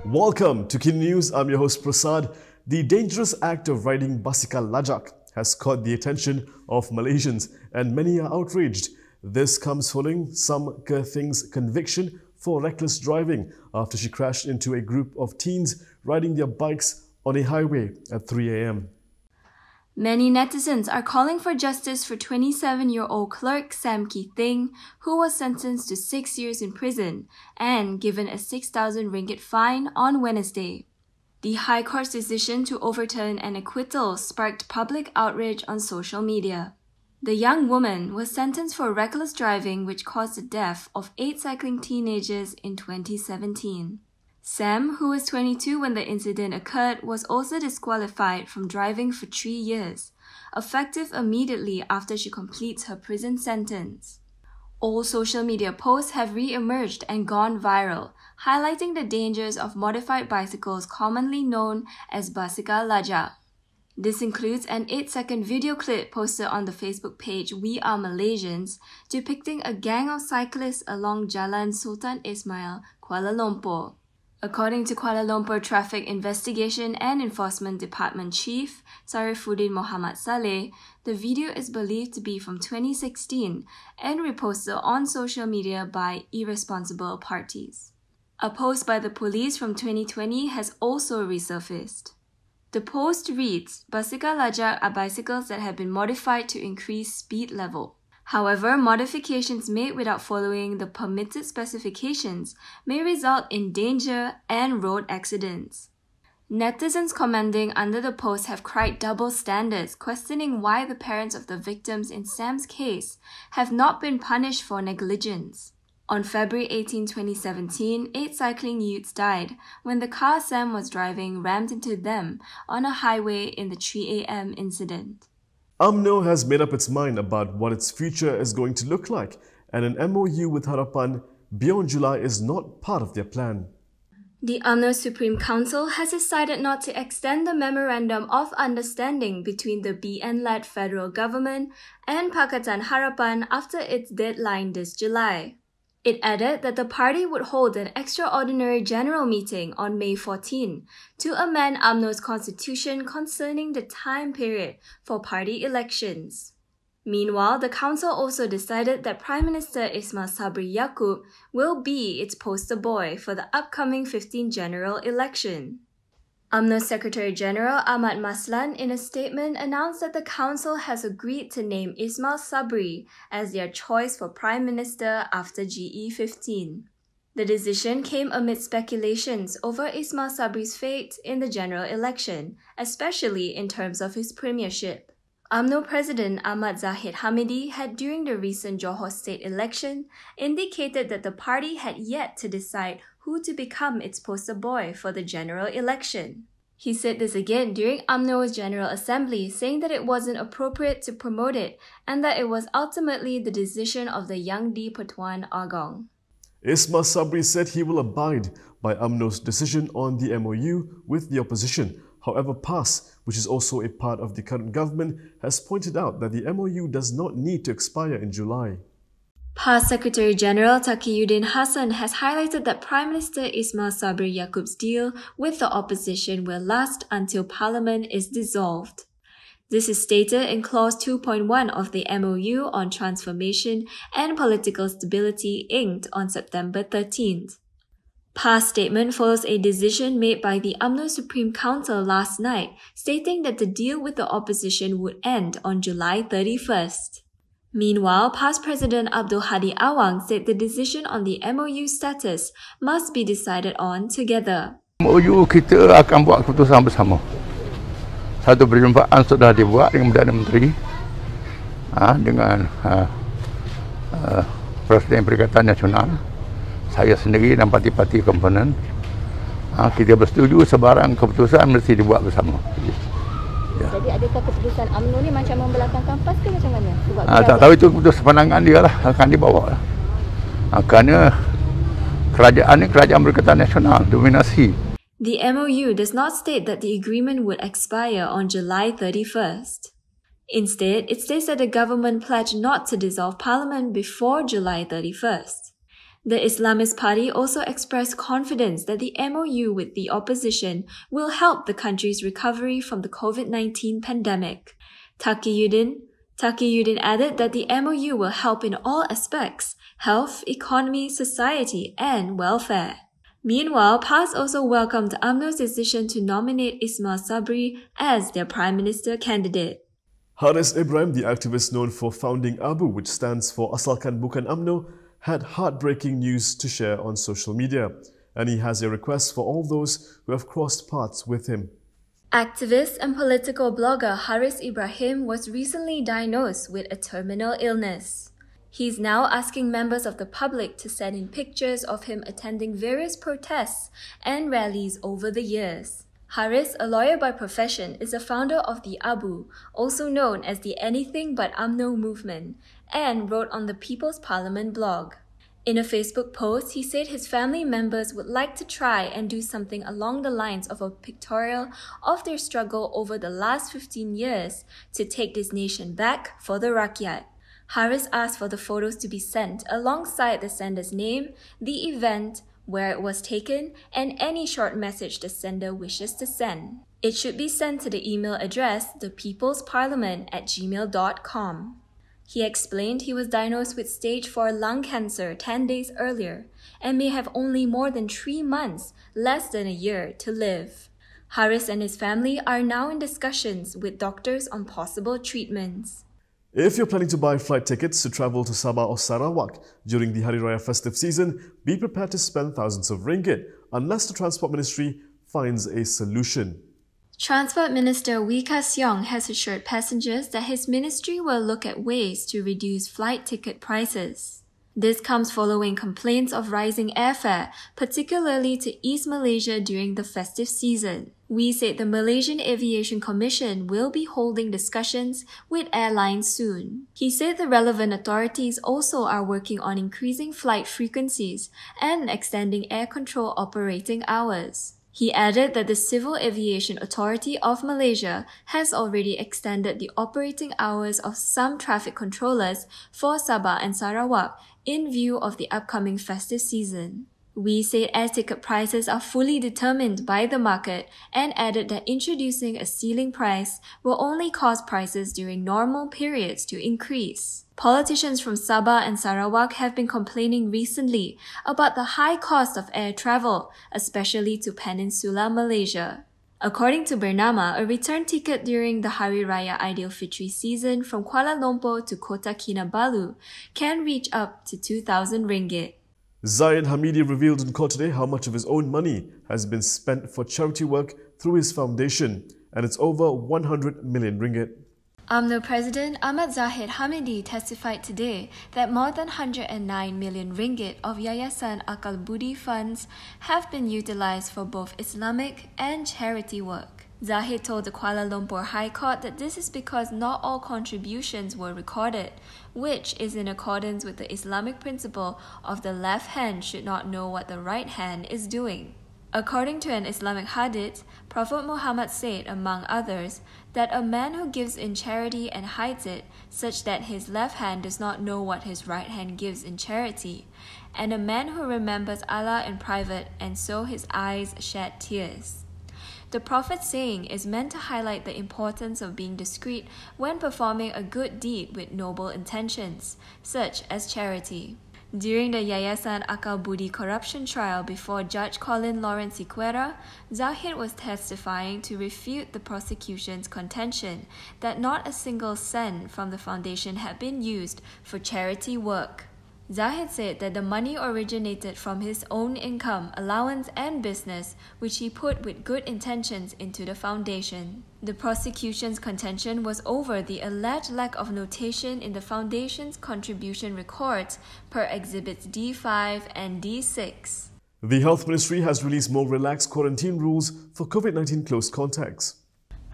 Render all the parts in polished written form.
Welcome to Kini News. I'm your host Prasad. The dangerous act of riding basikal lajak has caught the attention of Malaysians and many are outraged. This comes following Sam Ke Ting's conviction for reckless driving after she crashed into a group of teens riding their bikes on a highway at 3 a.m. Many netizens are calling for justice for 27-year-old clerk Sam Ke Ting, who was sentenced to 6 years in prison and given a 6,000 ringgit fine on Wednesday. The High Court's decision to overturn an acquittal sparked public outrage on social media. The young woman was sentenced for reckless driving, which caused the death of 8 cycling teenagers in 2017. Sam, who was 22 when the incident occurred, was also disqualified from driving for 3 years, effective immediately after she completes her prison sentence. All social media posts have re-emerged and gone viral, highlighting the dangers of modified bicycles commonly known as basikal lajak. This includes an 8-second video clip posted on the Facebook page We Are Malaysians, depicting a gang of cyclists along Jalan Sultan Ismail, Kuala Lumpur. According to Kuala Lumpur Traffic Investigation and Enforcement Department Chief Sarifuddin Muhammad Saleh, the video is believed to be from 2016 and reposted on social media by irresponsible parties. A post by the police from 2020 has also resurfaced. The post reads, "Basikal lajak are bicycles that have been modified to increase speed level. However, modifications made without following the permitted specifications may result in danger and road accidents." Netizens commenting under the post have cried double standards, questioning why the parents of the victims in Sam's case have not been punished for negligence. On February 18, 2017, 8 cycling youths died when the car Sam was driving rammed into them on a highway in the 3 a.m. incident. Umno has made up its mind about what its future is going to look like, and an MOU with Harapan beyond July is not part of their plan. The Umno Supreme Council has decided not to extend the memorandum of understanding between the BN-led federal government and Pakatan Harapan after its deadline this July. It added that the party would hold an extraordinary general meeting on May 14 to amend UMNO's constitution concerning the time period for party elections. Meanwhile, the council also decided that Prime Minister Ismail Sabri Yaakob will be its poster boy for the upcoming 15th general election. UMNO Secretary General Ahmad Maslan in a statement announced that the council has agreed to name Ismail Sabri as their choice for Prime Minister after GE15. The decision came amid speculations over Ismail Sabri's fate in the general election, especially in terms of his premiership. UMNO President Ahmad Zahid Hamidi had during the recent Johor state election indicated that the party had yet to decide who to become its poster boy for the general election. He said this again during UMNO's General Assembly, saying that it wasn't appropriate to promote it and that it was ultimately the decision of the Yang di-Pertuan Agong. Ismail Sabri said he will abide by UMNO's decision on the MOU with the opposition. However, PAS, which is also a part of the current government, has pointed out that the MOU does not need to expire in July. PAS Secretary General Taqiyuddin Hassan has highlighted that Prime Minister Ismail Sabri Yaakob's deal with the opposition will last until Parliament is dissolved. This is stated in Clause 2.1 of the MOU on Transformation and Political Stability inked on September 13th. PAS statement follows a decision made by the Umno Supreme Council last night, stating that the deal with the opposition would end on July 31st. Meanwhile, PAS President Abdul Hadi Awang said the decision on the MOU status must be decided on together. MOU kita akan buat keputusan bersama. Satu perjumpaan sudah dibuat dengan Perdana Menteri, dengan Presiden Perikatan Nasional, saya sendiri dan parti-parti komponen. Kita bersetuju sebarang keputusan mesti dibuat bersama. Ya. Jadi adakah keputusan UMNO ni macam membelakangkan PAS ke macam mana? Tak tahu, itu keputusan pandangan dia lah, akan dibawa lah. Kerana kerajaan ni kerajaan Perikatan Nasional, dominasi. The MOU does not state that the agreement would expire on July 31st. Instead, it states that the government pledged not to dissolve Parliament before July 31st. The Islamist Party also expressed confidence that the MOU with the opposition will help the country's recovery from the COVID-19 pandemic. Taqiyuddin added that the MOU will help in all aspects: health, economy, society, and welfare. Meanwhile, PAS also welcomed UMNO's decision to nominate Ismail Sabri as their Prime Minister candidate. Haris Ibrahim, the activist known for founding ABU, which stands for Asalkan Bukan UMNO, had heartbreaking news to share on social media, and he has a request for all those who have crossed paths with him. Activist and political blogger Haris Ibrahim was recently diagnosed with a terminal illness. He's now asking members of the public to send in pictures of him attending various protests and rallies over the years. Haris, a lawyer by profession, is the founder of the ABU, also known as the Anything But UMNO movement, and wrote on the People's Parliament blog. In a Facebook post, he said his family members would like to try and do something along the lines of a pictorial of their struggle over the last 15 years to take this nation back for the Rakyat. Haris asked for the photos to be sent alongside the sender's name, the event, where it was taken, and any short message the sender wishes to send. It should be sent to the email address thepeoplesparliament@gmail.com. He explained he was diagnosed with stage 4 lung cancer 10 days earlier and may have only more than 3 months, less than a year, to live. Haris and his family are now in discussions with doctors on possible treatments. If you're planning to buy flight tickets to travel to Sabah or Sarawak during the Hari Raya festive season, be prepared to spend thousands of ringgit unless the Transport Ministry finds a solution. Transport Minister Wee Ka Siong has assured passengers that his ministry will look at ways to reduce flight ticket prices. This comes following complaints of rising airfare, particularly to East Malaysia during the festive season. Wee said the Malaysian Aviation Commission will be holding discussions with airlines soon. He said the relevant authorities also are working on increasing flight frequencies and extending air control operating hours. He added that the Civil Aviation Authority of Malaysia has already extended the operating hours of some traffic controllers for Sabah and Sarawak in view of the upcoming festive season. Wee said air ticket prices are fully determined by the market and added that introducing a ceiling price will only cause prices during normal periods to increase. Politicians from Sabah and Sarawak have been complaining recently about the high cost of air travel, especially to Peninsular Malaysia. According to Bernama, a return ticket during the Hari Raya Aidilfitri season from Kuala Lumpur to Kota Kinabalu can reach up to 2,000 ringgit. Zahad Hamidi revealed in court today how much of his own money has been spent for charity work through his foundation, and it's over 100 million ringgit. UMNO President Ahmad Zahid Hamidi testified today that more than 109 million ringgit of Yayasan Akal Budi funds have been utilized for both Islamic and charity work. Zahid told the Kuala Lumpur High Court that this is because not all contributions were recorded, which is in accordance with the Islamic principle of the left hand should not know what the right hand is doing. According to an Islamic hadith, Prophet Muhammad said, among others, that a man who gives in charity and hides it, such that his left hand does not know what his right hand gives in charity, and a man who remembers Allah in private and so his eyes shed tears. The Prophet's saying is meant to highlight the importance of being discreet when performing a good deed with noble intentions, such as charity. During the Yayasan Akal Budi corruption trial before Judge Colin Lawrence Sequeira, Zahid was testifying to refute the prosecution's contention that not a single cent from the foundation had been used for charity work. Zahid said that the money originated from his own income, allowance and business, which he put with good intentions into the foundation. The prosecution's contention was over the alleged lack of notation in the foundation's contribution records per Exhibits D5 and D6. The Health Ministry has released more relaxed quarantine rules for COVID-19 close contacts.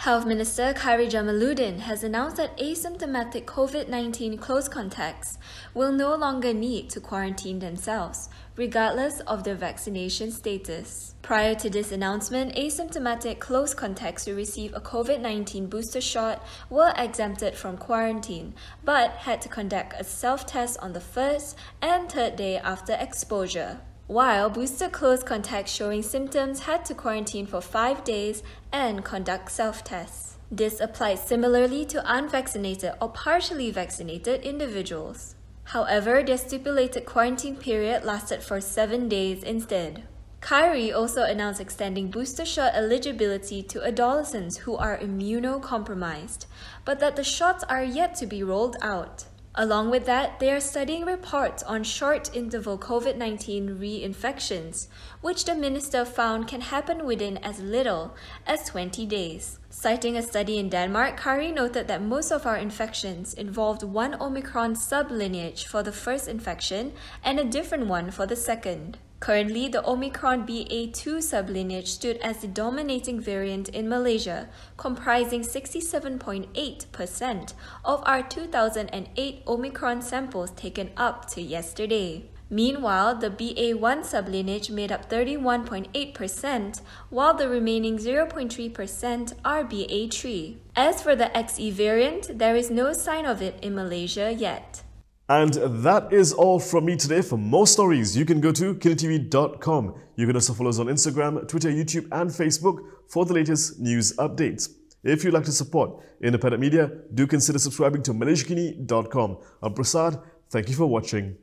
Health Minister Khairi Jamaluddin has announced that asymptomatic COVID-19 close contacts will no longer need to quarantine themselves, regardless of their vaccination status. Prior to this announcement, asymptomatic close contacts who receive a COVID-19 booster shot were exempted from quarantine, but had to conduct a self-test on the first and third day after exposure, while booster close contacts showing symptoms had to quarantine for 5 days and conduct self-tests. This applies similarly to unvaccinated or partially vaccinated individuals. However, their stipulated quarantine period lasted for 7 days instead. Khairi also announced extending booster shot eligibility to adolescents who are immunocompromised, but that the shots are yet to be rolled out. Along with that, they are studying reports on short-interval COVID-19 reinfections, which the minister found can happen within as little as 20 days. Citing a study in Denmark, Khairi noted that most of our infections involved one Omicron sublineage for the first infection and a different one for the second. Currently, the Omicron BA2 sublineage stood as the dominating variant in Malaysia, comprising 67.8% of our 2008 Omicron samples taken up to yesterday. Meanwhile, the BA1 sublineage made up 31.8%, while the remaining 0.3% are BA3. As for the XE variant, there is no sign of it in Malaysia yet. And that is all from me today. For more stories, you can go to KiniTV.com. You can also follow us on Instagram, Twitter, YouTube, and Facebook for the latest news updates. If you'd like to support independent media, do consider subscribing to MalaysiaKini.com. I'm Prasad. Thank you for watching.